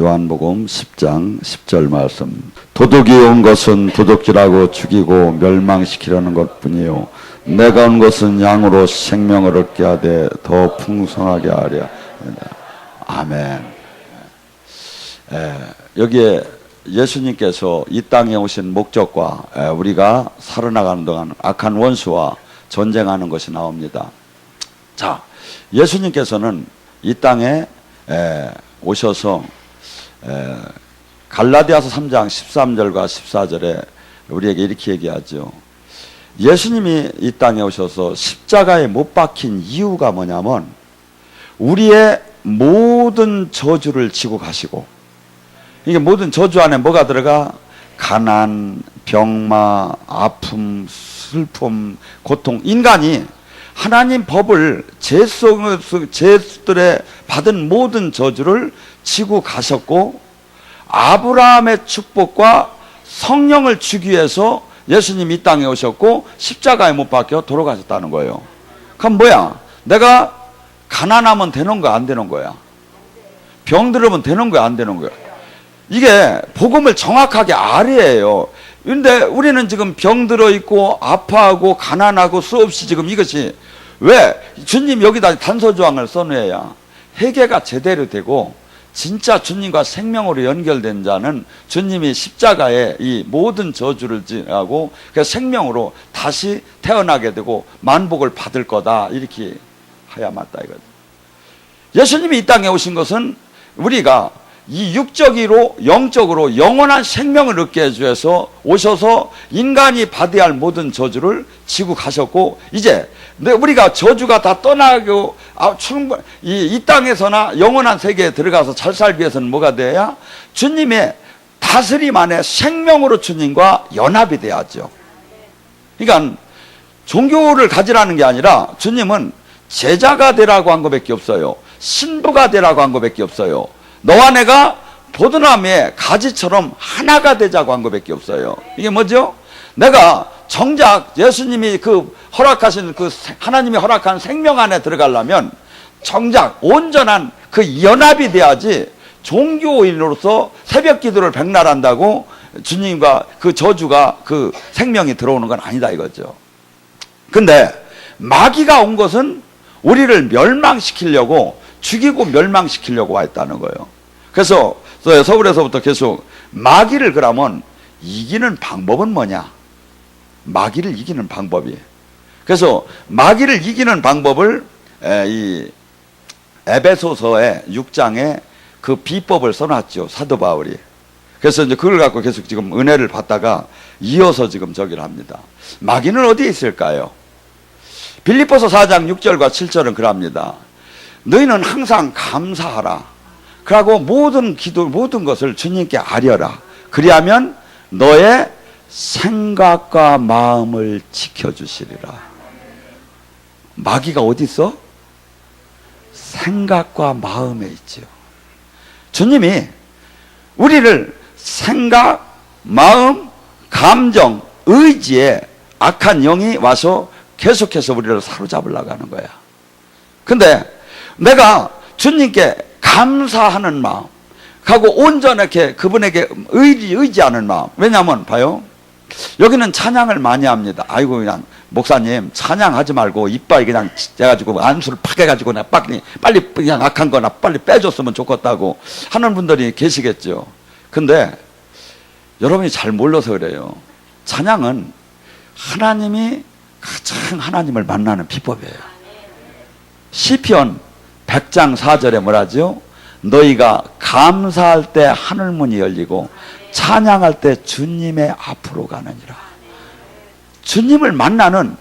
요한복음 10장 10절 말씀. 도둑이 온 것은 도둑질하고 죽이고 멸망시키려는 것뿐이요 내가 온 것은 양으로 생명을 얻게 하되 더 풍성하게 하려. 아멘. 여기에 예수님께서 이 땅에 오신 목적과 우리가 살아나가는 동안 악한 원수와 전쟁하는 것이 나옵니다. 자, 예수님께서는 이 땅에 오셔서 갈라디아서 3장 13절과 14절에 우리에게 이렇게 얘기하죠. 예수님이 이 땅에 오셔서 십자가에 못 박힌 이유가 뭐냐면 우리의 모든 저주를 지고 가시고, 이게 모든 저주 안에 뭐가 들어가? 가난, 병마, 아픔, 슬픔, 고통. 인간이 하나님 법을 제수들의 받은 모든 저주를 지고 가셨고, 아브라함의 축복과 성령을 주기 위해서 예수님이 이 땅에 오셨고 십자가에 못 박혀 돌아가셨다는 거예요. 그럼 뭐야? 내가 가난하면 되는 거야, 안 되는 거야? 병 들으면 되는 거야, 안 되는 거야? 이게 복음을 정확하게 알아야 해요. 그런데 우리는 지금 병 들어 있고 아파하고 가난하고 수없이 지금 이것이 왜? 주님 여기다 단서조항을 써놓아야 회개가 제대로 되고 진짜 주님과 생명으로 연결된 자는 주님이 십자가에 이 모든 저주를 지하고 그 생명으로 다시 태어나게 되고 만복을 받을 거다, 이렇게 해야 맞다 이거죠. 예수님이 이 땅에 오신 것은 우리가 이 육적으로 영적으로 영원한 생명을 얻게 해주셔서 오셔서 인간이 받아야 할 모든 저주를 지고 가셨고, 이제 우리가 저주가 다 떠나고 충분히 이 땅에서나 영원한 세계에 들어가서 잘 살기 위해서는 뭐가 돼야? 주님의 다스림 안에 생명으로 주님과 연합이 돼야죠. 그러니까 종교를 가지라는 게 아니라 주님은 제자가 되라고 한 것밖에 없어요. 신부가 되라고 한 것밖에 없어요. 너와 내가 포도나무의 가지처럼 하나가 되자고 한 것밖에 없어요. 이게 뭐죠? 내가 정작 예수님이 허락하신 하나님이 허락한 생명 안에 들어가려면 정작 온전한 연합이 돼야지, 종교인으로서 새벽 기도를 백날한다고 주님과 저주가 생명이 들어오는 건 아니다 이거죠. 근데 마귀가 온 것은 우리를 멸망시키려고, 죽이고 멸망시키려고 와 있다는 거예요. 그래서 서울에서부터 계속 마귀를 그러면 이기는 방법은 뭐냐? 마귀를 이기는 방법이. 그래서 마귀를 이기는 방법을 이 에베소서의 6장에 그 비법을 써놨죠, 사도 바울이. 그래서 이제 그걸 갖고 계속 지금 은혜를 받다가 이어서 지금 저기를 합니다. 마귀는 어디에 있을까요? 빌립보서 4장 6절과 7절은 그럽니다. 너희는 항상 감사하라. 그러고 모든 것을 주님께 아뢰라. 그리하면 너의 생각과 마음을 지켜주시리라. 마귀가 어디 있어? 생각과 마음에 있죠. 주님이 우리를 생각, 마음, 감정, 의지에 악한 영이 와서 계속해서 우리를 사로잡으려고 하는 거야. 근데 내가 주님께 감사하는 마음 하고 온전하게 그분에게 의지하는 마음. 왜냐하면 봐요, 여기는 찬양을 많이 합니다. 아이고 그냥 목사님 찬양하지 말고 이빨 그냥 해가지고 안수를 팍 해가지고 빨리 그냥 악한 거나 빨리 빼줬으면 좋겠다고 하는 분들이 계시겠죠. 근데 여러분이 잘 몰라서 그래요. 찬양은 하나님이 가장 하나님을 만나는 비법이에요. 시편 100장 4절에 뭐라죠? 너희가 감사할 때 하늘문이 열리고 찬양할 때 주님의 앞으로 가느니라. 주님을 만나는,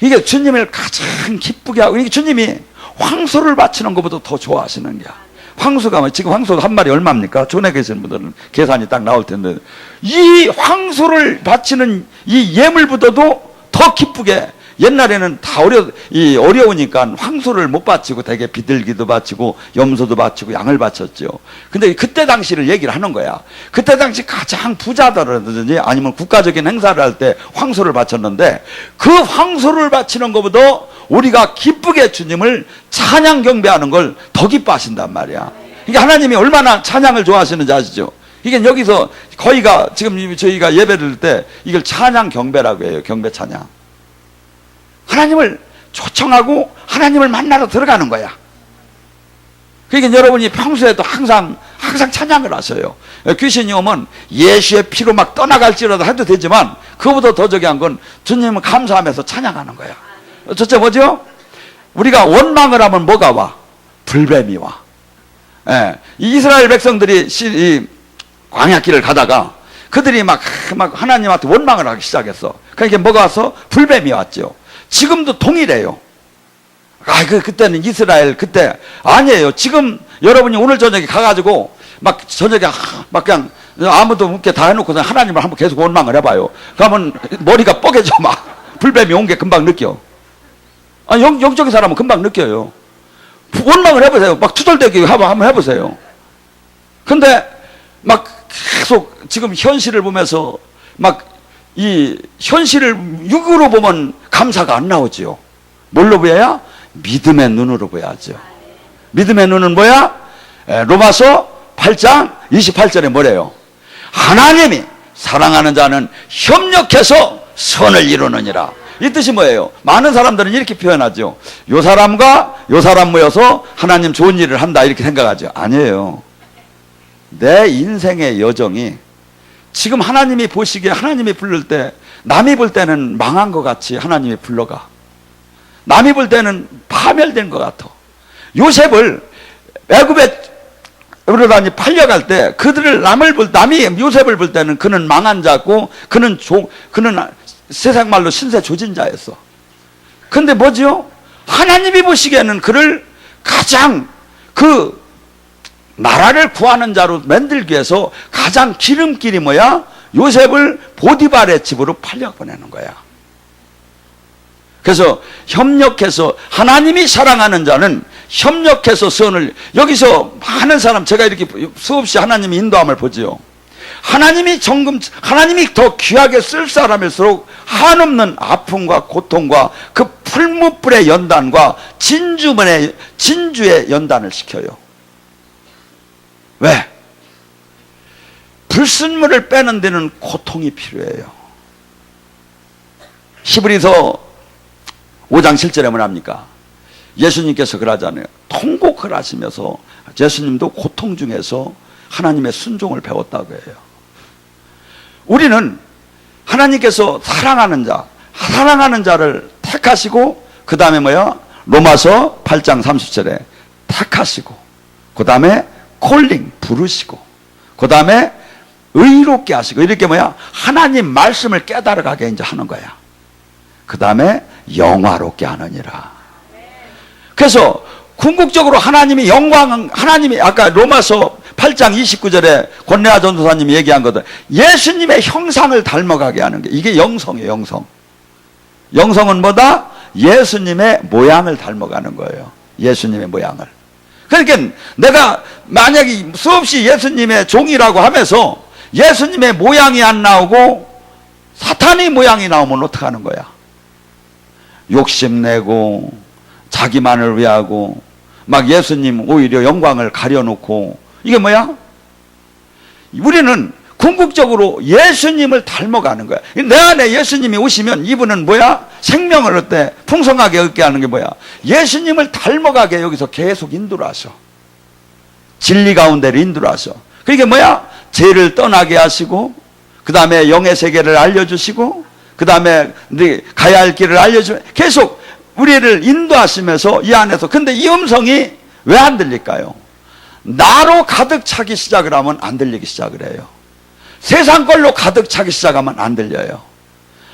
이게 주님을 가장 기쁘게 하고, 이게 주님이 황소를 바치는 것보다 더 좋아하시는 거야. 황소가, 지금 황소가 한 마리 얼마입니까? 존에 계시는 분들은 계산이 딱 나올 텐데, 이 황소를 바치는 이 예물보다도 더 기쁘게, 옛날에는 다 어려우니까 황소를 못 바치고 되게 비둘기도 바치고 염소도 바치고 양을 바쳤죠. 근데 그때 당시를 얘기를 하는 거야. 그때 당시 가장 부자다라든지 아니면 국가적인 행사를 할 때 황소를 바쳤는데, 그 황소를 바치는 것보다 우리가 기쁘게 주님을 찬양 경배하는 걸 더 기뻐하신단 말이야. 이게 하나님이 얼마나 찬양을 좋아하시는지 아시죠? 이게 여기서 거의가 지금 저희가 예배 드릴 때 이걸 찬양 경배라고 해요. 경배 찬양. 하나님을 초청하고 하나님을 만나러 들어가는 거야. 그러니까 여러분이 평소에도 항상 찬양을 하셔요. 귀신이 오면 예수의 피로 막 떠나갈지라도 해도 되지만 그보다 더 저기한 건 주님을 감사하면서 찬양하는 거야. 첫째 뭐죠? 우리가 원망을 하면 뭐가 와? 불뱀이 와. 예, 이스라엘 백성들이 이 광야길을 가다가 그들이 막 하나님한테 원망을 하기 시작했어. 그러니까 뭐가 와서? 불뱀이 왔죠. 지금도 동일해요. 그때는 이스라엘 그때 아니에요. 지금 여러분이 오늘 저녁에 가가지고 막 저녁에 막 그냥 아무도 없게 다 해놓고 하나님을 한번 계속 원망을 해봐요. 그러면 머리가 뻐개져. 막 불뱀이 온 게 금방 느껴. 영적인 사람은 금방 느껴요. 원망을 해보세요. 막 투덜대기 한번 해보세요. 근데 막 계속 지금 현실을 보면서 막 이 현실을 육으로 보면 감사가 안 나오지요. 뭘로 보여야? 믿음의 눈으로 보야죠. 믿음의 눈은 뭐야? 로마서 8장 28절에 뭐래요? 하나님이 사랑하는 자는 협력해서 선을 이루느니라. 이 뜻이 뭐예요? 많은 사람들은 이렇게 표현하죠. 요 사람과 요 사람 모여서 하나님 좋은 일을 한다 이렇게 생각하죠. 아니에요. 내 인생의 여정이 지금 하나님이 보시기에 하나님이 부를 때 남이 볼 때는 망한 것 같이 하나님이 불러가. 남이 볼 때는 파멸된 것 같아. 요셉을 애굽에 그러다니 팔려갈 때 그들을 남이 요셉을 볼 때는 그는 망한 자고 그는 세상 말로 신세 조진자였어. 근데 뭐지요? 하나님이 보시기에는 그를 가장 그 나라를 구하는 자로 만들기 위해서 가장 기름길이 뭐야? 요셉을 보디발의 집으로 팔려보내는 거야. 그래서 협력해서 하나님이 사랑하는 자는 협력해서 선을, 여기서 많은 사람 제가 이렇게 수없이 하나님의 인도함을 보지요. 하나님이 더 귀하게 쓸 사람일수록 한없는 아픔과 고통과 그 풀무불의 연단과 진주의 연단을 시켜요. 왜? 불순물을 빼는 데는 고통이 필요해요. 히브리서 5장 7절에 뭐랍니까? 예수님께서 그러잖아요. 통곡을 하시면서 예수님도 고통 중에서 하나님의 순종을 배웠다고 해요. 우리는 하나님께서 사랑하는 자를 택하시고 그 다음에 뭐야? 로마서 8장 30절에 택하시고 그 다음에 콜링 부르시고 그 다음에 의롭게 하시고 이렇게 뭐야? 하나님 말씀을 깨달아가게 이제 하는 거야. 그 다음에 영화롭게 하느니라. 그래서 궁극적으로 하나님이 아까 로마서 8장 29절에 권내아 전도사님이 얘기한 거든 예수님의 형상을 닮아가게 하는 게 이게 영성이에요. 영성은 뭐다? 예수님의 모양을 닮아가는 거예요. 예수님의 모양을. 그러니까 내가 만약에 수없이 예수님의 종이라고 하면서 예수님의 모양이 안 나오고 사탄의 모양이 나오면 어떡하는 거야? 욕심내고 자기만을 위하고 막 예수님 오히려 영광을 가려놓고 이게 뭐야? 우리는 궁극적으로 예수님을 닮아가는 거야. 내 안에 예수님이 오시면 이분은 뭐야? 생명을 얻되 풍성하게 얻게 하는 게 뭐야? 예수님을 닮아가게 여기서 계속 인도를 하셔. 진리 가운데를 인도를 하셔. 그게 뭐야? 죄를 떠나게 하시고 그 다음에 영의 세계를 알려주시고 그 다음에 가야 할 길을 알려주면 계속 우리를 인도하시면서 이 안에서. 근데 이 음성이 왜 안 들릴까요? 나로 가득 차기 시작을 하면 안 들리기 시작을 해요. 세상 걸로 가득 차기 시작하면 안 들려요.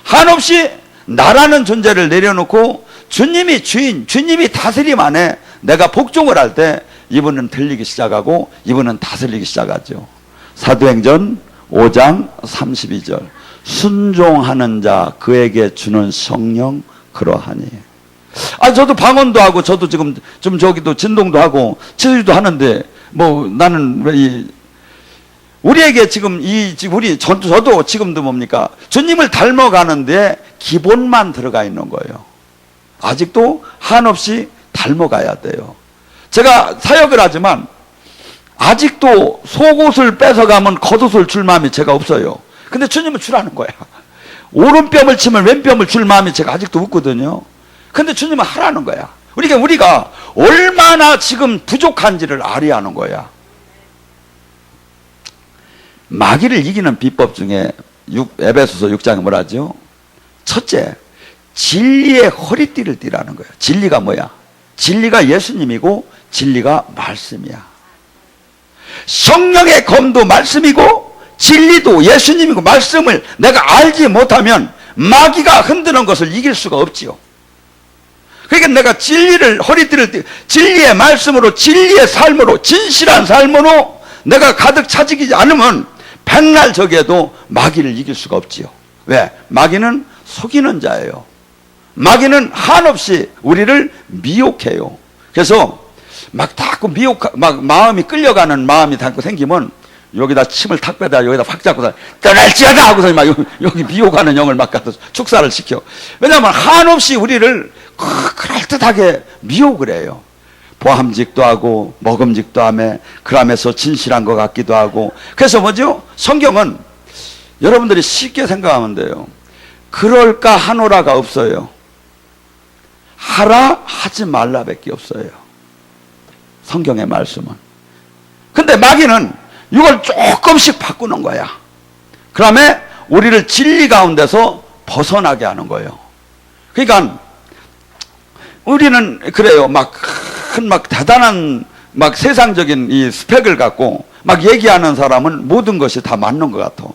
한없이 나라는 존재를 내려놓고 주님이 주인, 주님이 다스림 안에 내가 복종을 할 때 이분은 들리기 시작하고 이분은 다스리기 시작하죠. 사도행전 5장 32절 순종하는 자 그에게 주는 성령 그러하니. 저도 방언도 하고 저도 지금 좀 저기도 진동도 하고 치유도 하는데 뭐 나는 왜 우리에게 지금 저도 지금도 뭡니까? 주님을 닮아가는데 기본만 들어가 있는 거예요. 아직도 한없이 닮아가야 돼요. 제가 사역을 하지만 아직도 속옷을 뺏어가면 겉옷을 줄 마음이 제가 없어요. 근데 주님은 주라는 거야. 오른뼘을 치면 왼뼘을 줄 마음이 제가 아직도 없거든요. 근데 주님은 하라는 거야. 그러니까 우리가 얼마나 지금 부족한지를 알아야 하는 거야. 마귀를 이기는 비법 중에 에베소서 6장에 뭐라 하죠? 첫째, 진리의 허리띠를 띠라는 거예요. 진리가 뭐야? 진리가 예수님이고 진리가 말씀이야. 성령의 검도 말씀이고 진리도 예수님이고 말씀을 내가 알지 못하면 마귀가 흔드는 것을 이길 수가 없지요. 그러니까 내가 진리를 허리띠를 띠, 진리의 말씀으로 진리의 삶으로 진실한 삶으로 내가 가득 차지지 않으면 백날 적에도 마귀를 이길 수가 없지요. 왜? 마귀는 속이는 자예요. 마귀는 한없이 우리를 미혹해요. 그래서 막 자꾸 막 마음이 끌려가는 마음이 자꾸 생기면 여기다 침을 탁 빼다 여기다 확 잡고 떠날지어다 하고서 막 여기 미혹하는 영을 막 갖다 축사를 시켜. 왜냐하면 한없이 우리를 그럴듯하게 미혹을 해요. 보함직도 하고 먹음직도 하며 그러면서 진실한 것 같기도 하고. 그래서 뭐죠? 성경은 여러분들이 쉽게 생각하면 돼요. 그럴까 하노라가 없어요. 하라 하지 말라 밖에 없어요. 성경의 말씀은. 근데 마귀는 이걸 조금씩 바꾸는 거야. 그다음에 우리를 진리 가운데서 벗어나게 하는 거예요. 그러니까 우리는 그래요. 막 대단한 세상적인 이 스펙을 갖고 막 얘기하는 사람은 모든 것이 다 맞는 것 같아.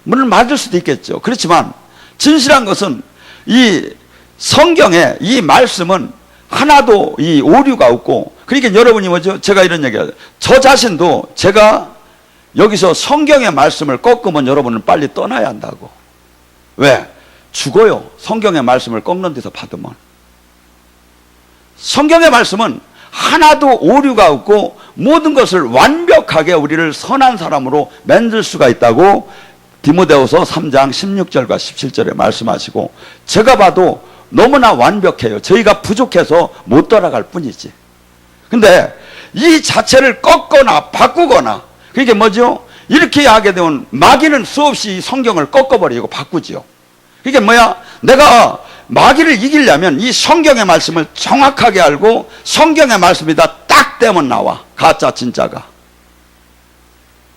물론 맞을 수도 있겠죠. 그렇지만 진실한 것은 이 성경의 이 말씀은 하나도 이 오류가 없고. 그러니까 여러분이 뭐죠? 제가 이런 얘기하죠. 저 자신도 제가 여기서 성경의 말씀을 꺾으면 여러분은 빨리 떠나야 한다고. 왜? 죽어요. 성경의 말씀을 꺾는 데서 받으면. 성경의 말씀은 하나도 오류가 없고 모든 것을 완벽하게 우리를 선한 사람으로 만들 수가 있다고 디모데후서 3장 16절과 17절에 말씀하시고, 제가 봐도 너무나 완벽해요. 저희가 부족해서 못 따라갈 뿐이지. 근데 이 자체를 꺾거나 바꾸거나, 그게 뭐죠? 이렇게 하게 되면 마귀는 수없이 성경을 꺾어버리고 바꾸지요. 그게 뭐야? 내가 마귀를 이기려면 이 성경의 말씀을 정확하게 알고 성경의 말씀이다 딱 떼면 나와. 가짜 진짜가.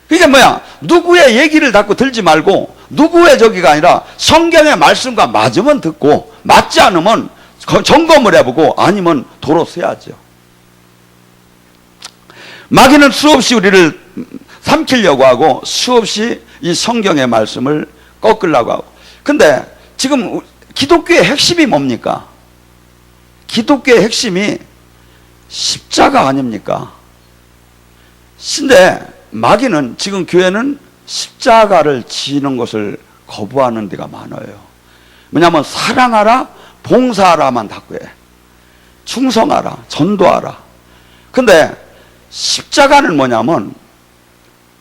이게 뭐야? 누구의 얘기를 자꾸 들지 말고 누구의 저기가 아니라 성경의 말씀과 맞으면 듣고 맞지 않으면 점검을 해보고 아니면 도로 서야죠. 마귀는 수없이 우리를 삼키려고 하고 수없이 이 성경의 말씀을 꺾으려고 하고. 근데 지금 기독교의 핵심이 뭡니까? 기독교의 핵심이 십자가 아닙니까? 근데 마귀는 지금 교회는 십자가를 지는 것을 거부하는 데가 많아요. 뭐냐면 사랑하라, 봉사하라만 자꾸 해. 충성하라, 전도하라. 근데 십자가는 뭐냐면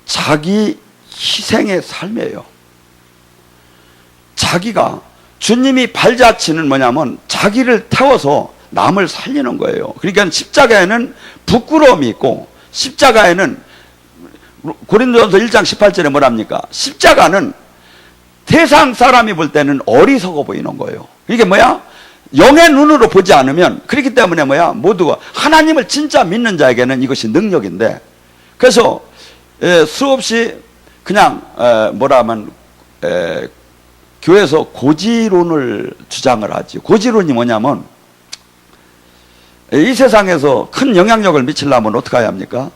자기 희생의 삶이에요. 자기가, 주님이 발자취는 뭐냐면 자기를 태워서 남을 살리는 거예요. 그러니까 십자가에는 부끄러움이 있고, 십자가에는 고린도전서 1장 18절에 뭐랍니까? 십자가는 세상 사람이 볼 때는 어리석어 보이는 거예요. 이게 뭐야? 영의 눈으로 보지 않으면, 그렇기 때문에 뭐야? 모두가 하나님을 진짜 믿는 자에게는 이것이 능력인데, 그래서 수없이 그냥 뭐라 하면 교회에서 고지론을 주장을 하지. 고지론이 뭐냐면 이 세상에서 큰 영향력을 미치려면 어떻게 해야 합니까?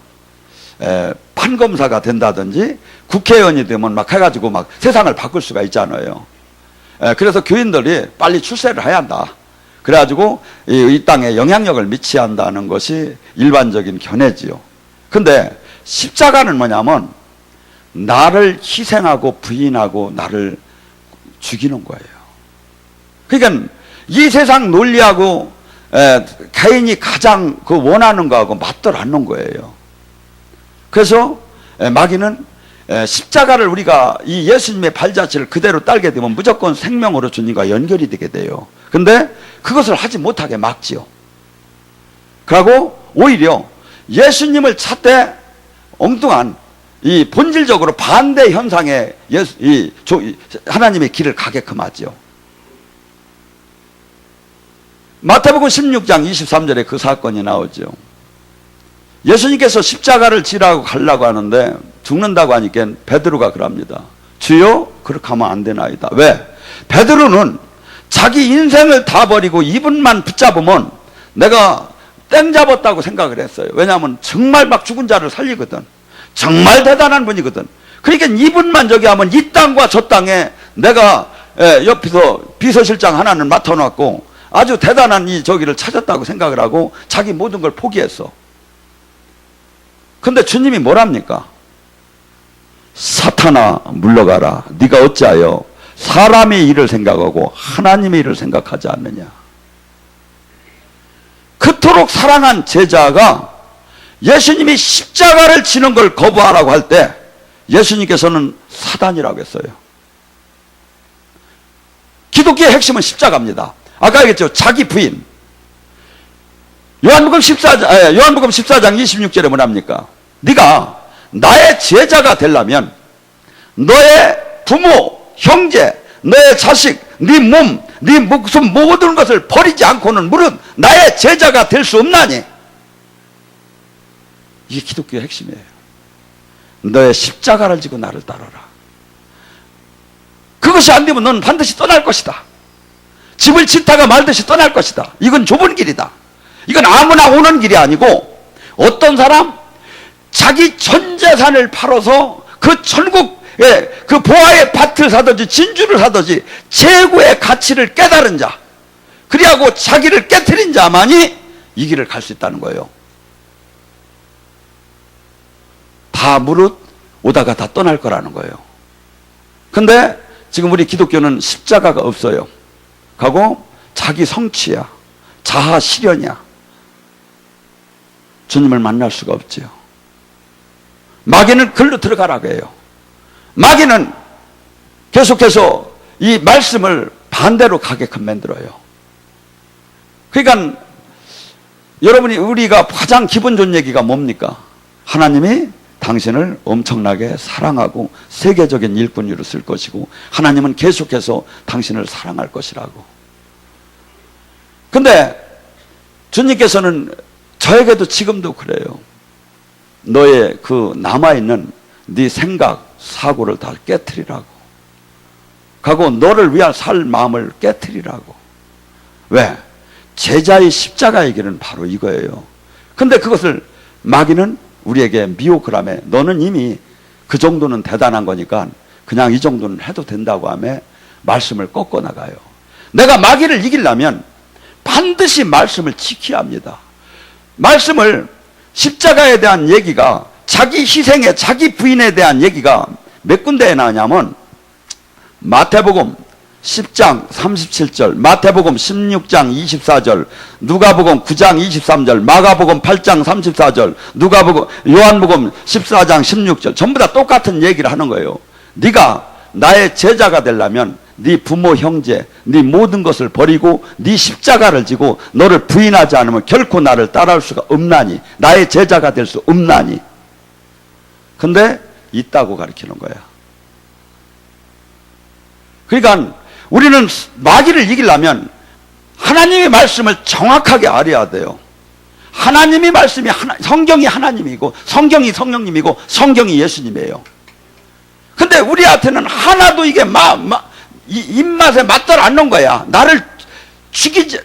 판검사가 된다든지 국회의원이 되면 막 해가지고 막 세상을 바꿀 수가 있잖아요. 그래서 교인들이 빨리 출세를 해야 한다. 그래가지고 이 땅에 영향력을 미쳐야 한다는 것이 일반적인 견해지요. 근데 십자가는 뭐냐면 나를 희생하고 부인하고 나를 죽이는 거예요. 그러니까 이 세상 논리하고 개인이 가장 그 원하는 거하고 맞들 않는 거예요. 그래서 마귀는 십자가를 우리가 이 예수님의 발자취를 그대로 따르게 되면 무조건 생명으로 주님과 연결이 되게 돼요. 근데 그것을 하지 못하게 막지요. 그리고 오히려 예수님을 찾되 엉뚱한 이 본질적으로 반대 현상에 하나님의 길을 가게끔 하죠. 마태복음 16장 23절에 그 사건이 나오죠. 예수님께서 십자가를 지라고 가려고 하는데 죽는다고 하니까 베드로가 그럽니다. 주여, 그렇게 하면 안 되나이다. 왜? 베드로는 자기 인생을 다 버리고 이분만 붙잡으면 내가 땡 잡았다고 생각을 했어요. 왜냐하면 정말 막 죽은 자를 살리거든. 정말 대단한 분이거든. 그러니까 이분만 저기 하면 이 땅과 저 땅에 내가 옆에서 비서실장 하나는 맡아놓고 아주 대단한 이 저기를 찾았다고 생각을 하고 자기 모든 걸 포기했어. 근데 주님이 뭐랍니까? 사탄아 물러가라. 네가 어찌하여 사람의 일을 생각하고 하나님의 일을 생각하지 않느냐. 그토록 사랑한 제자가 예수님이 십자가를 지는 걸 거부하라고 할 때 예수님께서는 사단이라고 했어요. 기독교의 핵심은 십자가입니다. 아까 얘기했죠. 자기 부인. 요한복음 14장 26절에 뭐랍니까? 네가 나의 제자가 되려면 너의 부모, 형제, 너의 자식, 네 몸, 네 목숨 모든 것을 버리지 않고는 무릇 나의 제자가 될 수 없나니. 이게 기독교의 핵심이에요. 너의 십자가를 지고 나를 따르라. 그것이 안 되면 너는 반드시 떠날 것이다. 집을 짓다가 말듯이 떠날 것이다. 이건 좁은 길이다. 이건 아무나 오는 길이 아니고 어떤 사람 자기 전 재산을 팔아서 그 천국의 그 보화의 밭을 사든지 진주를 사든지 최고의 가치를 깨달은 자, 그리하고 자기를 깨트린 자만이 이 길을 갈 수 있다는 거예요. 다 무릇 오다가 다 떠날 거라는 거예요. 근데 지금 우리 기독교는 십자가가 없어요. 가고 자기 성취야, 자아 실현이야. 주님을 만날 수가 없지요. 마귀는 글로 들어가라고 해요. 마귀는 계속해서 이 말씀을 반대로 가게끔 만들어요. 그러니까 여러분이 우리가 가장 기분 좋은 얘기가 뭡니까? 하나님이 당신을 엄청나게 사랑하고 세계적인 일꾼으로 쓸 것이고 하나님은 계속해서 당신을 사랑할 것이라고. 근데 주님께서는 저에게도 지금도 그래요. 너의 그 남아있는 네 생각, 사고를 다 깨트리라고. 가고 너를 위한 살 마음을 깨트리라고. 왜? 제자의 십자가의 길은 바로 이거예요. 근데 그것을 마귀는 우리에게 미혹을 하며 너는 이미 그 정도는 대단한 거니까 그냥 이 정도는 해도 된다고 하며 말씀을 꺾어 나가요. 내가 마귀를 이기려면 반드시 말씀을 지켜야 합니다. 말씀을 십자가에 대한 얘기가 자기 희생에 자기 부인에 대한 얘기가 몇 군데에 나오냐면 마태복음 10장 37절, 마태복음 16장 24절, 누가복음 9장 23절, 마가복음 8장 34절, 요한복음 14장 16절 전부 다 똑같은 얘기를 하는 거예요. 네가 나의 제자가 되려면 네 부모 형제 네 모든 것을 버리고 네 십자가를 지고 너를 부인하지 않으면 결코 나를 따라올 수가 없나니, 나의 제자가 될 수 없나니. 근데 있다고 가르치는 거야. 그러니까 우리는 마귀를 이기려면 하나님의 말씀을 정확하게 알아야 돼요. 하나님의 말씀이 성경이 하나님이고 성경이 성령님이고 성경이 예수님이에요. 근데 우리한테는 하나도 이게 입맛에 맞들 않는 거야. 나를 죽이지,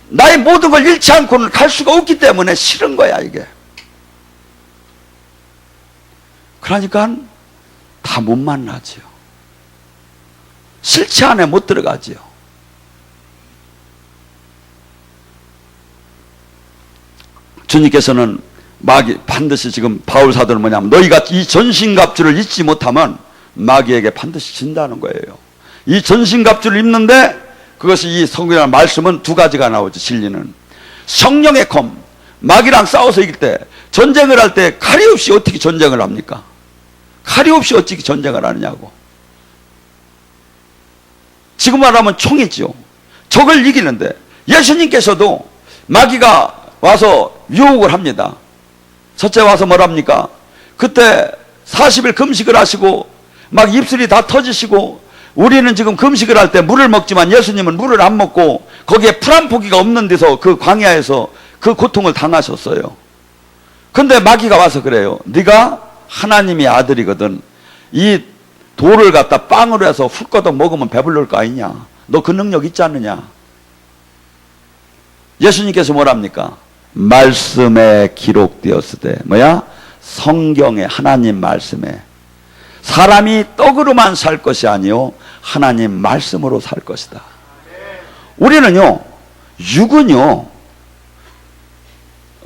나의 모든 걸 잃지 않고는 갈 수가 없기 때문에 싫은 거야 이게. 그러니까 다 못 만나지요. 실체 안에 못 들어가지요. 주님께서는 마귀 반드시 지금 바울 사도는 뭐냐면 너희가 이 전신갑주를 잊지 못하면 마귀에게 반드시 진다는 거예요. 이 전신갑주를 입는데 그것이 이 성경의 말씀은 두 가지가 나오죠. 진리는 성령의 검, 마귀랑 싸워서 이길 때 전쟁을 할 때 칼이 없이 어떻게 전쟁을 합니까? 칼이 없이 어떻게 전쟁을 하느냐고. 지금 말하면 총이죠. 적을 이기는데 예수님께서도 마귀가 와서 유혹을 합니다. 첫째 와서 뭐랍니까? 그때 40일 금식을 하시고 막 입술이 다 터지시고, 우리는 지금 금식을 할 때 물을 먹지만 예수님은 물을 안 먹고 거기에 풀 한 포기가 없는 데서 그 광야에서 그 고통을 당하셨어요. 근데 마귀가 와서 그래요. 네가 하나님의 아들이거든. 이 돌을 갖다 빵으로 해서 훌거덕 먹으면 배부를 거 아니냐. 너 그 능력 있지 않느냐. 예수님께서 뭐랍니까? 말씀에 기록되었으되, 뭐야? 성경에, 하나님 말씀에. 사람이 떡으로만 살 것이 아니요 하나님 말씀으로 살 것이다. 우리는요, 육은요,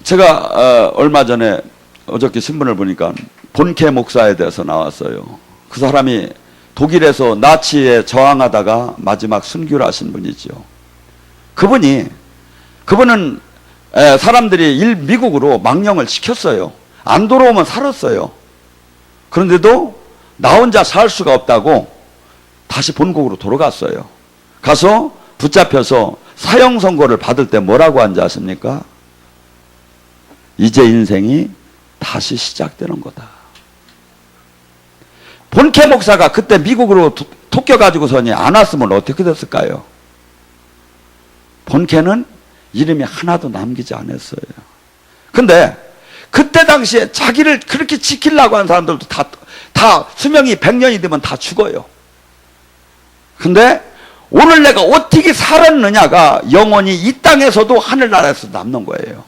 제가 얼마 전에 어저께 신문을 보니까 본케 목사에 대해서 나왔어요. 그 사람이 독일에서 나치에 저항하다가 마지막 순교를 하신 분이죠. 그분은 사람들이 미국으로 망령을 시켰어요. 안 돌아오면 살았어요. 그런데도 나 혼자 살 수가 없다고 다시 본국으로 돌아갔어요. 가서 붙잡혀서 사형 선고를 받을 때 뭐라고 한지 아십니까? 이제 인생이 다시 시작되는 거다. 본케 목사가 그때 미국으로 토껴가지고서니 안 왔으면 어떻게 됐을까요? 본케는 이름이 하나도 남기지 않았어요. 근데 그때 당시에 자기를 그렇게 지키려고 하는 사람들도 다 수명이 100년이 되면 다 죽어요. 근데 오늘 내가 어떻게 살았느냐가 영원히 이 땅에서도 하늘나라에서 남는 거예요.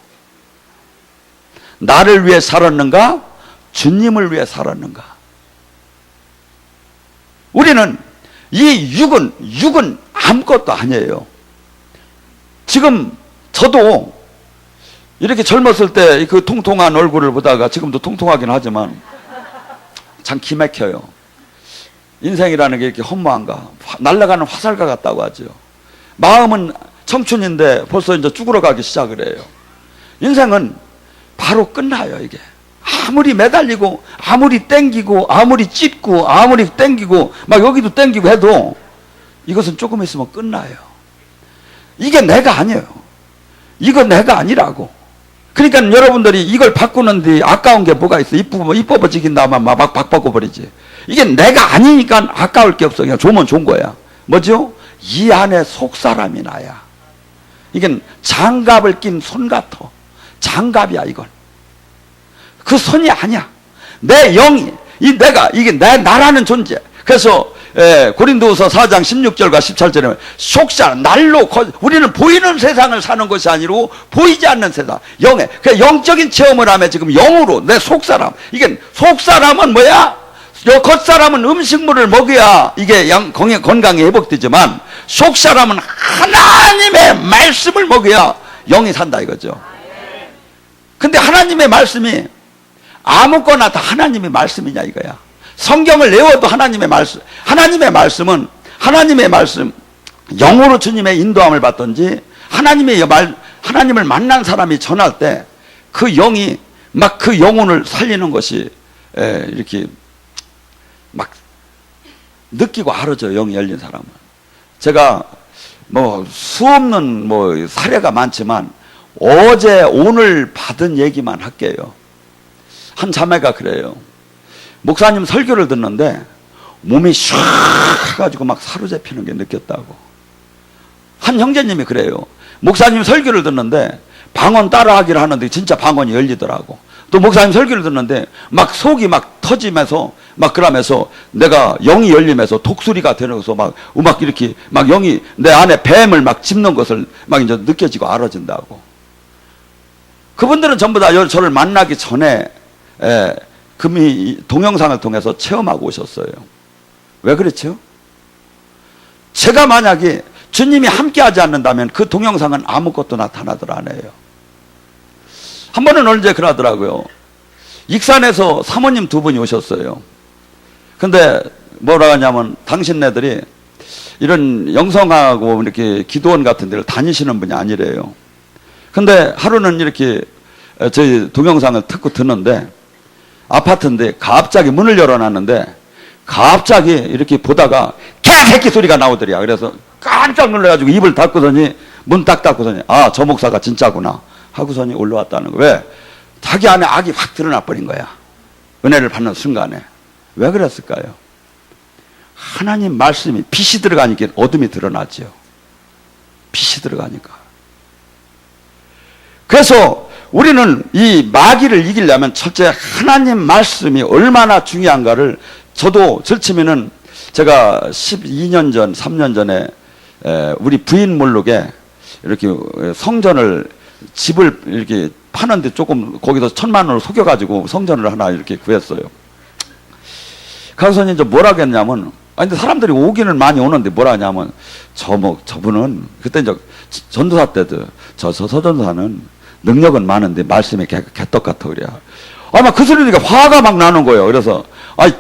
나를 위해 살았는가? 주님을 위해 살았는가? 우리는 이 육은 아무것도 아니에요. 지금 저도 이렇게 젊었을 때 그 통통한 얼굴을 보다가 지금도 통통하긴 하지만 참 기맥혀요. 인생이라는 게 이렇게 허무한가? 날아가는 화살과 같다고 하죠. 마음은 청춘인데 벌써 이제 죽으러가기 시작을 해요. 인생은 바로 끝나요. 이게 아무리 매달리고 아무리 땡기고 아무리 찢고 아무리 땡기고 막 여기도 땡기고 해도 이것은 조금 있으면 끝나요. 이게 내가 아니에요. 이거 내가 아니라고. 그러니까 여러분들이 이걸 바꾸는데 아까운 게 뭐가 있어? 이뻐지긴 다만 막 바꿔버리지. 이게 내가 아니니까 아까울 게 없어. 그냥 좋으면 좋은 거야. 뭐죠? 이 안에 속사람이 나야. 이게 장갑을 낀 손 같아. 장갑이야 이건. 그 손이 아니야. 내 영이, 이게 나라는 존재. 그래서 고린도후서 4장 16절과 17절에 속사람, 날로 우리는 보이는 세상을 사는 것이 아니고 보이지 않는 세상, 영의 그 영적인 체험을 하면 지금 영으로 내 속사람. 이게 속사람은 뭐야? 겉사람은 음식물을 먹어야 이게 건강이 회복되지만 속사람은 하나님의 말씀을 먹어야 영이 산다 이거죠. 근데 하나님의 말씀이 아무거나 다 하나님의 말씀이냐 이거야. 성경을 외워도 하나님의 말씀은 하나님의 말씀, 영으로 주님의 인도함을 받든지 하나님을 만난 사람이 전할 때 그 영이 막 그 영혼을 살리는 것이 이렇게 막 느끼고 알아져요. 영이 열린 사람은. 제가 뭐 수없는 사례가 많지만 어제 오늘 받은 얘기만 할게요. 한 자매가 그래요. 목사님 설교를 듣는데 몸이 샥 해가지고 막 사로잡히는 게 느꼈다고. 한 형제님이 그래요. 목사님 설교를 듣는데 방언 따라하기를 하는데 진짜 방언이 열리더라고. 또 목사님 설교를 듣는데 막 속이 막 터지면서 막 그러면서 내가 영이 열리면서 독수리가 되면서 막 음악 이렇게 막 영이 내 안에 뱀을 막 짚는 것을 막 이제 느껴지고 알아진다고. 그분들은 전부 다 저를 만나기 전에 금이 동영상을 통해서 체험하고 오셨어요. 왜 그렇죠? 제가 만약에 주님이 함께하지 않는다면 그 동영상은 아무것도 나타나들 않아요. 한 번은 언제 그러더라고요. 익산에서 사모님 두 분이 오셨어요. 근데 뭐라 하냐면 당신네들이 이런 영성하고 이렇게 기도원 같은 데를 다니시는 분이 아니래요. 근데 하루는 이렇게 저희 동영상을 듣는데 아파트인데 갑자기 문을 열어놨는데 갑자기 이렇게 보다가 개새끼 소리가 나오더래요. 그래서 깜짝 놀라가지고 입을 닫고서니 문 딱 닫고서니 아, 저 목사가 진짜구나 하고서니 올라왔다는 거예요. 왜? 자기 안에 악이 확 드러나 버린 거야. 은혜를 받는 순간에. 왜 그랬을까요? 하나님 말씀이 빛이 들어가니까 어둠이 드러나죠. 빛이 들어가니까. 그래서 우리는 이 마귀를 이기려면 첫째 하나님 말씀이 얼마나 중요한가를, 저도 절치면은 제가 12년 전, 3년 전에 우리 부인 몰록에 이렇게 성전을, 집을 이렇게 파는데 조금 거기서 1,000만 원을 속여가지고 성전을 하나 이렇게 구했어요. 가서 이제 뭐라고 했냐면, 근데 사람들이 오기는 많이 오는데 뭐라 하냐면, 저분은, 그때 이제 전도사 때도, 저 서전도사는 능력은 많은데 말씀이 개떡 같아, 그래요. 아마 그 소리니까 화가 막 나는 거예요. 그래서,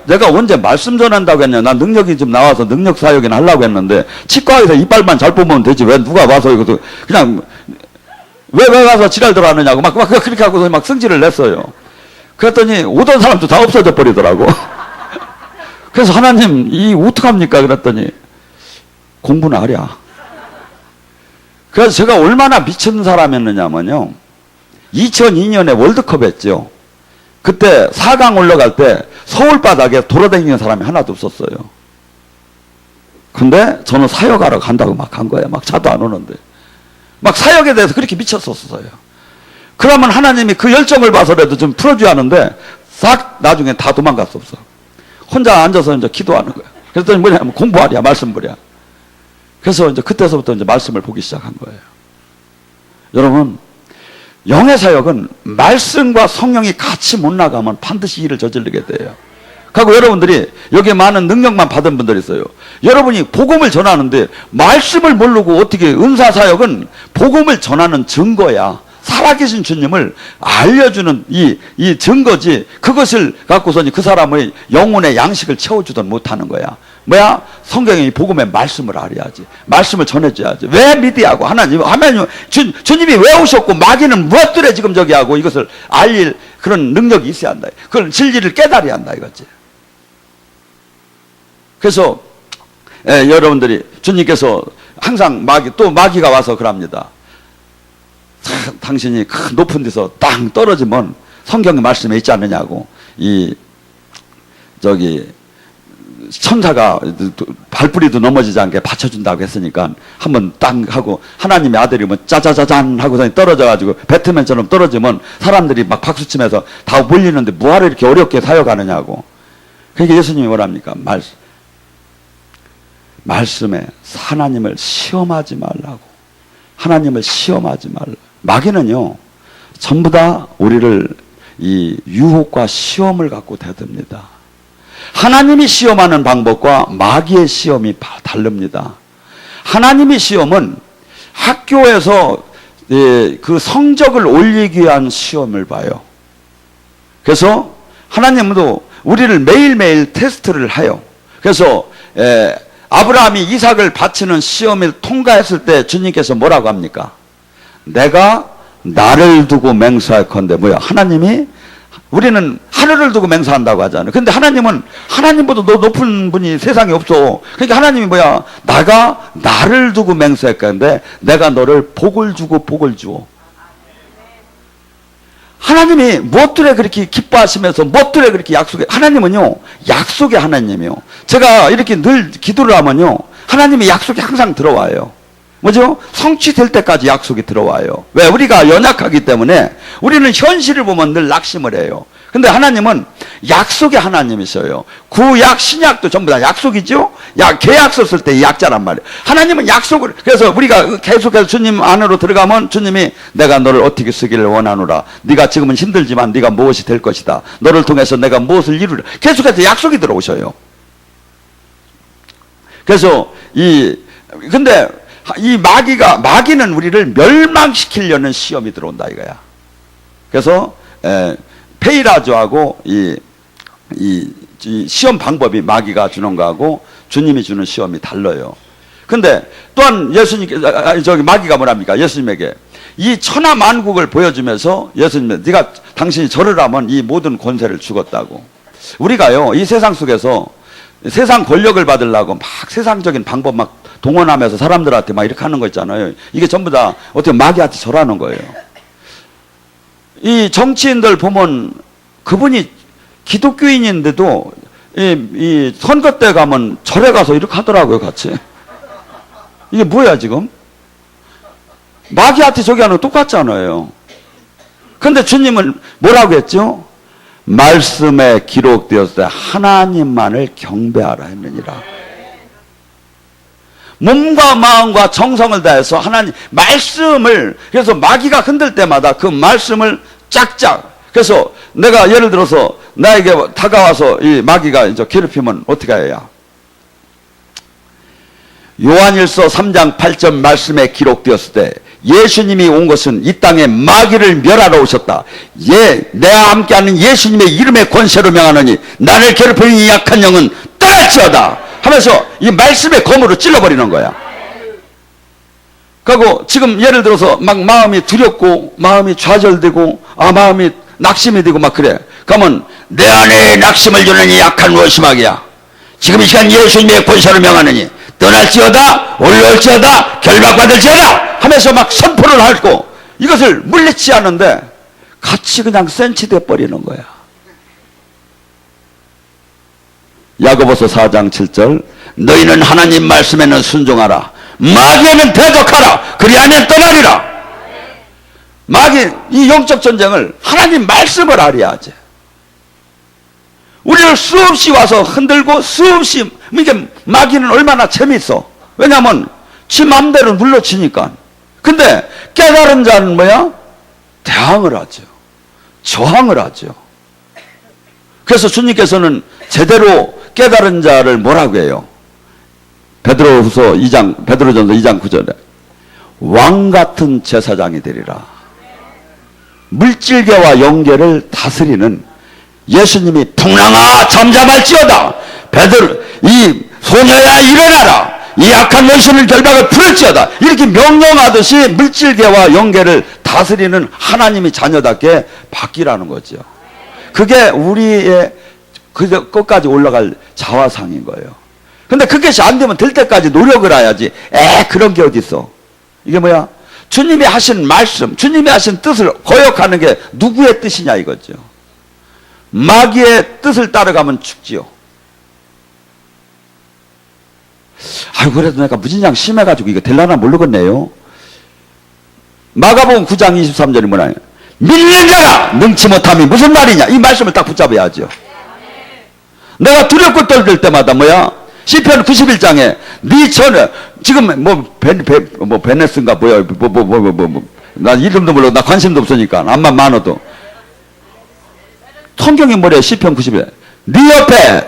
내가 언제 말씀 전한다고 했냐. 난 능력이 좀 나와서 능력 사역이나 하려고 했는데, 치과에서 이빨만 잘 뽑으면 되지. 왜 누가 와서 이것도, 그냥, 왜 가서 지랄들 하느냐고 막 그렇게 하고서 막 승질을 냈어요. 그랬더니 오던 사람도 다 없어져 버리더라고. 그래서 하나님, 어떡합니까? 그랬더니, 공부는 하랴. 그래서 제가 얼마나 미친 사람이었느냐면요. 2002년에 월드컵 했죠. 그때 4강 올라갈 때 서울 바닥에 돌아다니는 사람이 하나도 없었어요. 근데 저는 사역하러 간다고 막 간 거예요. 막 차도 안 오는데. 막 사역에 대해서 그렇게 미쳤었어요. 그러면 하나님이 그 열정을 봐서라도 좀 풀어줘야 하는데, 싹 나중에 다 도망갔어. 혼자 앉아서 이제 기도하는 거예요. 그랬더니 뭐냐면 공부하랴, 말씀 보랴. 그래서 이제 그때서부터 이제 말씀을 보기 시작한 거예요. 여러분, 영의 사역은 말씀과 성령이 같이 못 나가면 반드시 일을 저지르게 돼요. 그리고 여러분들이 여기에 많은 능력만 받은 분들이 있어요. 여러분이 복음을 전하는데 말씀을 모르고 어떻게, 은사 사역은 복음을 전하는 증거야. 살아계신 주님을 알려주는 이 증거지. 그것을 갖고서는 그 사람의 영혼의 양식을 채워주든 못하는 거야. 뭐야? 성경의 복음의 말씀을 알아야지. 말씀을 전해줘야지. 왜 미디하고 하나님 주님이 왜 오셨고 마귀는 무엇들에 지금 저기 하고 이것을 알릴 그런 능력이 있어야 한다. 그걸 진리를 깨달아야 한다 이거지. 그래서 여러분들이 주님께서 항상 마귀가 와서 그럽니다. 당신이 큰 높은 데서 땅 떨어지면 성경의 말씀에 있지 않느냐고, 천사가 발뿌리도 넘어지지 않게 받쳐준다고 했으니까 한번 땅 하고, 하나님의 아들이면 짜자자잔 하고서 떨어져가지고 배트맨처럼 떨어지면 사람들이 막 박수치면서 다 몰리는데 뭐하러 이렇게 어렵게 사역하느냐고. 그러니까 예수님이 뭐랍니까? 말씀에 하나님을 시험하지 말라고. 하나님을 시험하지 말라. 마귀는요, 전부 다 우리를 이 유혹과 시험을 갖고 대듭니다. 하나님이 시험하는 방법과 마귀의 시험이 다릅니다. 하나님의 시험은 학교에서 그 성적을 올리기 위한 시험을 봐요. 그래서 하나님도 우리를 매일매일 테스트를 해요. 그래서 아브라함이 이삭을 바치는 시험을 통과했을 때 주님께서 뭐라고 합니까? 내가 나를 두고 맹세할건대. 뭐야? 하나님이, 우리는 하늘을 두고 맹세한다고 하잖아요. 근데 하나님은, 하나님보다 더 높은 분이 세상에 없어. 그러니까 하나님이 뭐야? 내가 나를 두고 맹세할건대 내가 너를 복을 주고 복을 주어. 하나님이 무엇들에 그렇게 기뻐하시면서 무엇들에 그렇게 약속해. 하나님은요, 약속의 하나님이요. 제가 이렇게 늘 기도를 하면요, 하나님의 약속이 항상 들어와요. 뭐죠? 성취될 때까지 약속이 들어와요. 왜? 우리가 연약하기 때문에 우리는 현실을 보면 늘 낙심을 해요. 근데 하나님은 약속의 하나님이셔요. 구약, 신약도 전부 다 약속이죠? 계약서 쓸 때 약자란 말이에요. 하나님은 약속을, 그래서 우리가 계속해서 주님 안으로 들어가면 주님이 내가 너를 어떻게 쓰기를 원하노라. 네가 지금은 힘들지만 네가 무엇이 될 것이다. 너를 통해서 내가 무엇을 이루라. 계속해서 약속이 들어오셔요. 그래서 근데 이 마귀는 우리를 멸망시키려는 시험이 들어온다 이거야. 그래서 페이라조하고 이 시험 방법이 마귀가 주는 거하고 주님이 주는 시험이 달라요. 근데 또한 마귀가 뭐랍니까? 예수님에게 이 천하 만국을 보여주면서 예수님, 당신이 절을 하면 이 모든 권세를 주겠다고. 우리가요, 이 세상 속에서 세상 권력을 받으려고 막 세상적인 방법 막 동원하면서 사람들한테 막 이렇게 하는 거 있잖아요. 이게 전부 다 어떻게 마귀한테 절하는 거예요. 이 정치인들 보면 그분이 기독교인인데도 이 선거 때 가면 절에 가서 이렇게 하더라고요, 같이. 이게 뭐야, 지금? 마귀한테 저기 하는 거 똑같잖아요. 근데 주님은 뭐라고 했죠? 말씀에 기록되었을 때 하나님만을 경배하라 했느니라. 몸과 마음과 정성을 다해서 하나님 말씀을, 그래서 마귀가 흔들 때마다 그 말씀을 짝짝, 그래서 내가 예를 들어서 나에게 다가와서 이 마귀가 이제 괴롭히면 어떻게 해야? 요한일서 3장 8절 말씀에 기록되었을 때 예수님이 온 것은 이 땅에 마귀를 멸하러 오셨다. 내와 함께하는 예수님의 이름의 권세로 명하노니 나를 괴롭히는 이 약한 영은 떠날지어다 하면서 이 말씀의 검으로 찔러버리는 거야. 그리고 지금 예를 들어서 막 마음이 두렵고 마음이 좌절되고 마음이 낙심이 되고 막 그래. 그러면 내 안에 낙심을 주는 이 약한 원수마귀야, 지금 이 시간 예수님의 권세로 명하느니 떠날지어다, 올라올지어다, 결박받을지어다 하면서 막 선포를 하고 이것을 물리치 않는데 같이 그냥 센치돼 버리는 거야. 야고보서 4장 7절 너희는 하나님 말씀에는 순종하라, 마귀에는 대적하라, 그리하면 떠나리라. 마귀, 이 영적 전쟁을 하나님 말씀을 알아야지. 우리를 수없이 와서 흔들고 수없이, 이게 마귀는 얼마나 재밌어. 왜냐하면 지 맘대로 눌러치니까. 근데 깨달은 자는 뭐야? 대항을 하죠. 저항을 하죠. 그래서 주님께서는 제대로 깨달은 자를 뭐라고 해요? 베드로전서 2장 9절에 왕 같은 제사장이 되리라. 물질계와 영계를 다스리는 예수님이 풍랑아 잠잠할지어다, 이 소녀야 일어나라, 이 악한 원수는 결박을 풀을지어다, 이렇게 명령하듯이 물질계와 영계를 다스리는 하나님이 자녀답게 바뀌라는 거죠. 그게 우리의 끝까지 올라갈 자화상인 거예요. 근데 그것이 안 되면 될 때까지 노력을 해야지. 그런 게 어디 있어. 이게 뭐야? 주님이 하신 말씀, 주님이 하신 뜻을 거역하는 게 누구의 뜻이냐 이거죠. 마귀의 뜻을 따라가면 죽지요. 그래도 내가 무진장 심해가지고 이거 될라나 모르겠네요. 마가복음 9장 23절이 뭐냐? 믿는 자가 능치 못함이 무슨 말이냐? 이 말씀을 딱 붙잡아야죠. 내가 두렵고 떨릴 때마다 뭐야? 시편 91장에 네 전에 지금 베네스인가 뭐야? 나 이름도 몰라. 나 관심도 없으니까 암만 많아도. 성경이 뭐래? 시편 91. 네 옆에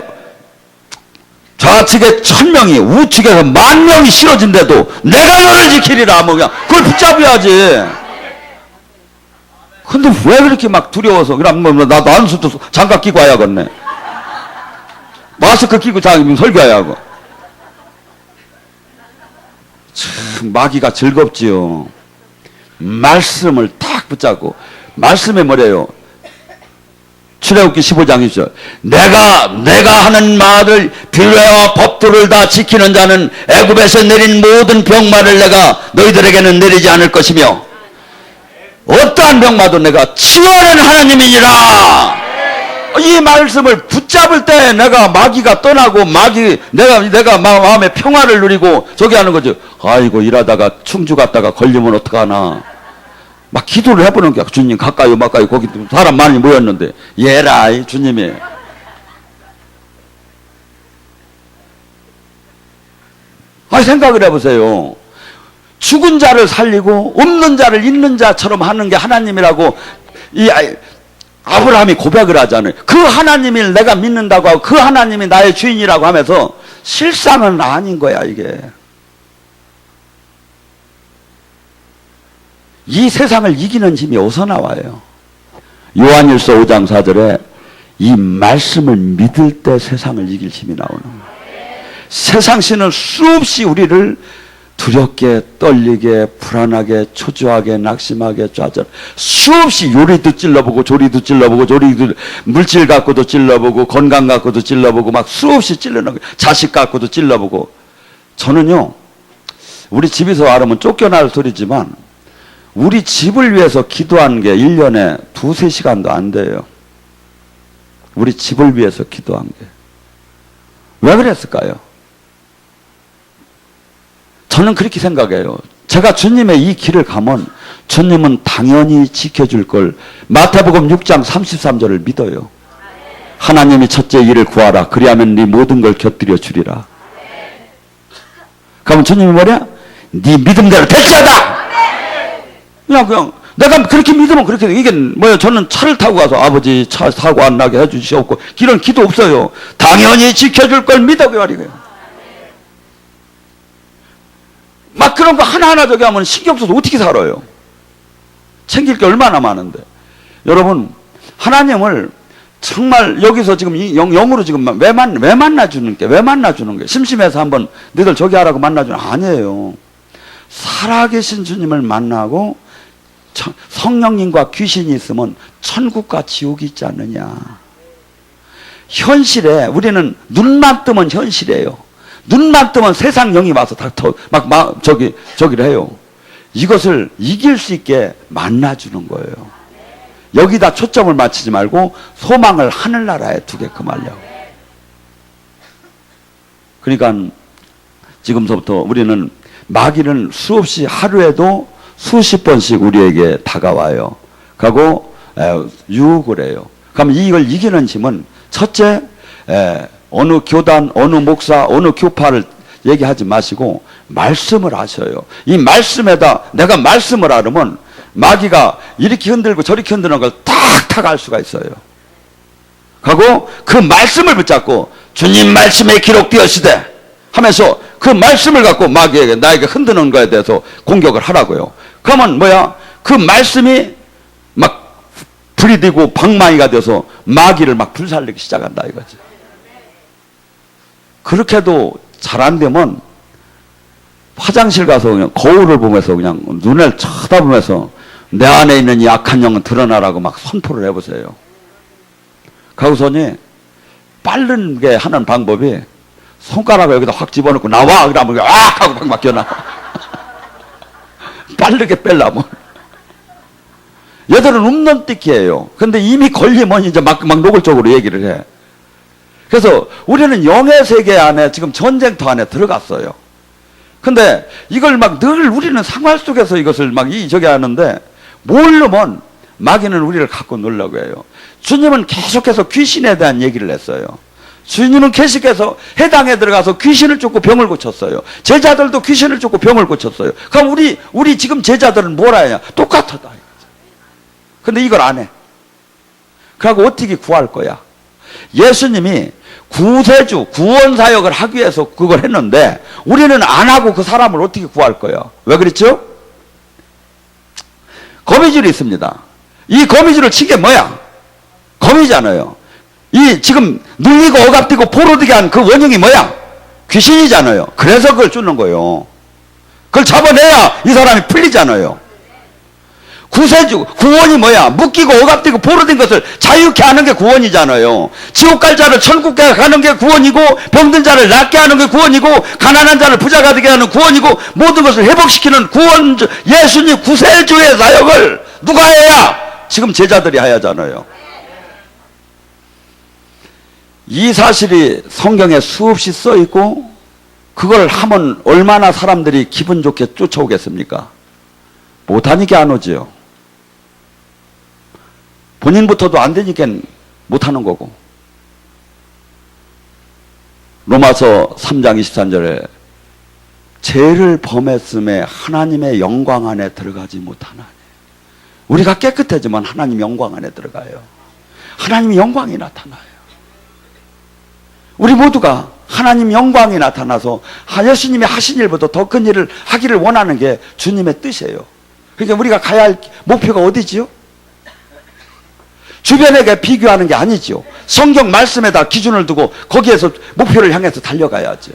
좌측에 1000명이 우측에서 10,000명이 실어진데도 내가 너를 지키리라 하면 그냥 그걸 붙잡아야지. 근데 왜 그렇게 막 두려워서? 그럼 나도 안수도 장갑 끼고 와야겠네. 마스크 끼고 설교해야 하고. 참 마귀가 즐겁지요. 말씀을 딱 붙잡고. 말씀에 뭐래요? 출애굽기 15장 20절 내가 하는 말을 규례와 법도를 다 지키는 자는 애굽에서 내린 모든 병마를 내가 너희들에게는 내리지 않을 것이며 어떠한 병마도 내가 치유하는 하나님이니라. 이 말씀을 붙잡을 때 내가 마귀가 떠나고 내가 마음의 평화를 누리고 저기 하는 거죠. 아이고 일하다가 충주 갔다가 걸리면 어떡하나. 막 기도를 해보는 거야. 주님 가까이 거기 사람 많이 모였는데 예라 주님이. 생각을 해보세요. 죽은 자를 살리고 없는 자를 있는 자처럼 하는 게 하나님이라고 아브라함이 고백을 하잖아요. 그 하나님을 내가 믿는다고 하고 그 하나님이 나의 주인이라고 하면서 실상은 아닌 거야 이게. 이 세상을 이기는 힘이 어디서 나와요? 요한일서 5장 4절에 이 말씀을 믿을 때 세상을 이길 힘이 나오는 거예요. 세상 신은 수없이 우리를 두렵게 떨리게 불안하게 초조하게 낙심하게 좌절 수없이 요리도 찔러보고 조리도 찔러보고 물질 갖고도 찔러보고 건강 갖고도 찔러보고 막 수없이 찔러는 거예요. 자식 갖고도 찔러보고. 저는요 우리 집에서 말하면 쫓겨날 소리지만 우리 집을 위해서 기도한 게 1년에 2-3시간도 안 돼요. 우리 집을 위해서 기도한 게. 왜 그랬을까요? 저는 그렇게 생각해요. 제가 주님의 이 길을 가면 주님은 당연히 지켜줄 걸. 마태복음 6장 33절을 믿어요. 하나님이 첫째 일을 구하라. 그리하면 네 모든 걸 곁들여 주리라. 그러면 주님이 뭐냐? 네 믿음대로 될지어다. 그냥 내가 그렇게 믿으면 그렇게 돼. 이게 뭐예요? 저는 차를 타고 가서 아버지 차 사고 안 나게 해주시옵고 이런 기도 없어요. 당연히 지켜줄 걸 믿어 그 말이에요. 막 그런 거 하나하나 저기 하면 신경 써서 어떻게 살아요? 챙길 게 얼마나 많은데. 여러분, 하나님을 정말 여기서 지금 영으로 지금 왜 만나주는 게, 왜 만나주는 게, 심심해서 한번 너희들 저기 하라고 만나주는 아니에요. 살아계신 주님을 만나고 성령님과 귀신이 있으면 천국과 지옥이 있지 않느냐. 현실에 우리는 눈만 뜨면 현실이에요. 눈만 뜨면 세상 영이 와서 저기를 해요. 이것을 이길 수 있게 만나주는 거예요. 여기다 초점을 맞추지 말고 소망을 하늘나라에 두게 그말려고. 그러니까 지금서부터 우리는 마귀는 수없이 하루에도 수십 번씩 우리에게 다가와요. 가고 유혹을 해요. 그럼 이걸 이기는 힘은 첫째, 어느 교단, 어느 목사, 어느 교파를 얘기하지 마시고 말씀을 하셔요. 이 말씀에다 내가 말씀을 알으면 마귀가 이렇게 흔들고 저렇게 흔드는 걸 탁탁 알 수가 있어요. 하고 그 말씀을 붙잡고 주님 말씀에 기록되었으되 하면서 그 말씀을 갖고 마귀에게 나에게 흔드는 거에 대해서 공격을 하라고요. 그러면 뭐야? 그 말씀이 막 불이 되고 방망이가 돼서 마귀를 막 불살리기 시작한다 이거지. 그렇게도 잘 안 되면 화장실 가서 그냥 거울을 보면서 그냥 눈을 쳐다보면서 내 안에 있는 이 악한 영은 드러나라고 막 선포를 해보세요. 거기서니 빠르게 하는 방법이 손가락을 여기다 확 집어넣고 나와! 그러면 악! 하고 막 겨나와. 빠르게 빼려면. 얘들은 움넘뛰기예요. 근데 이미 걸리면 이제 막 노골적으로 얘기를 해. 그래서 우리는 영의 세계 안에 지금 전쟁터 안에 들어갔어요. 근데 이걸 막 늘 우리는 생활 속에서 이것을 막 저기 하는데 모르면 마귀는 우리를 갖고 놀라고 해요. 주님은 계속해서 귀신에 대한 얘기를 했어요. 주님은 계속해서 해당에 들어가서 귀신을 쫓고 병을 고쳤어요. 제자들도 귀신을 쫓고 병을 고쳤어요. 그럼 우리 지금 제자들은 뭐라 해야? 똑같다. 근데 이걸 안 해. 그러고 어떻게 구할 거야? 예수님이 구세주, 구원사역을 하기 위해서 그걸 했는데 우리는 안 하고 그 사람을 어떻게 구할 거야? 왜 그랬죠? 거미줄이 있습니다. 이 거미줄을 친 게 뭐야? 거미잖아요. 이 지금 눌리고 억압되고 포로되게 한 그 원흉이 뭐야? 귀신이잖아요. 그래서 그걸 쫓는 거예요. 그걸 잡아내야 이 사람이 풀리잖아요. 구세주, 구원이 뭐야? 묶이고 억압되고 포로된 것을 자유케 하는 게 구원이잖아요. 지옥 갈 자를 천국 가는 게 구원이고, 병든 자를 낫게 하는 게 구원이고, 가난한 자를 부자가 되게 하는 구원이고, 모든 것을 회복시키는 구원, 예수님 구세주의 사역을 누가 해야? 지금 제자들이 해야 하잖아요. 이 사실이 성경에 수없이 써 있고, 그걸 하면 얼마나 사람들이 기분 좋게 쫓아오겠습니까? 못하니까 안 오지요. 본인부터도 안 되니까 못하는 거고. 로마서 3장 23절에 죄를 범했음에 하나님의 영광 안에 들어가지 못하나니. 우리가 깨끗해지면 하나님 영광 안에 들어가요. 하나님의 영광이 나타나요. 우리 모두가 하나님 영광이 나타나서 예수님이 하신 일보다 더 큰 일을 하기를 원하는 게 주님의 뜻이에요. 그러니까 우리가 가야 할 목표가 어디지요? 주변에게 비교하는 게 아니지요. 성경 말씀에다 기준을 두고 거기에서 목표를 향해서 달려가야죠.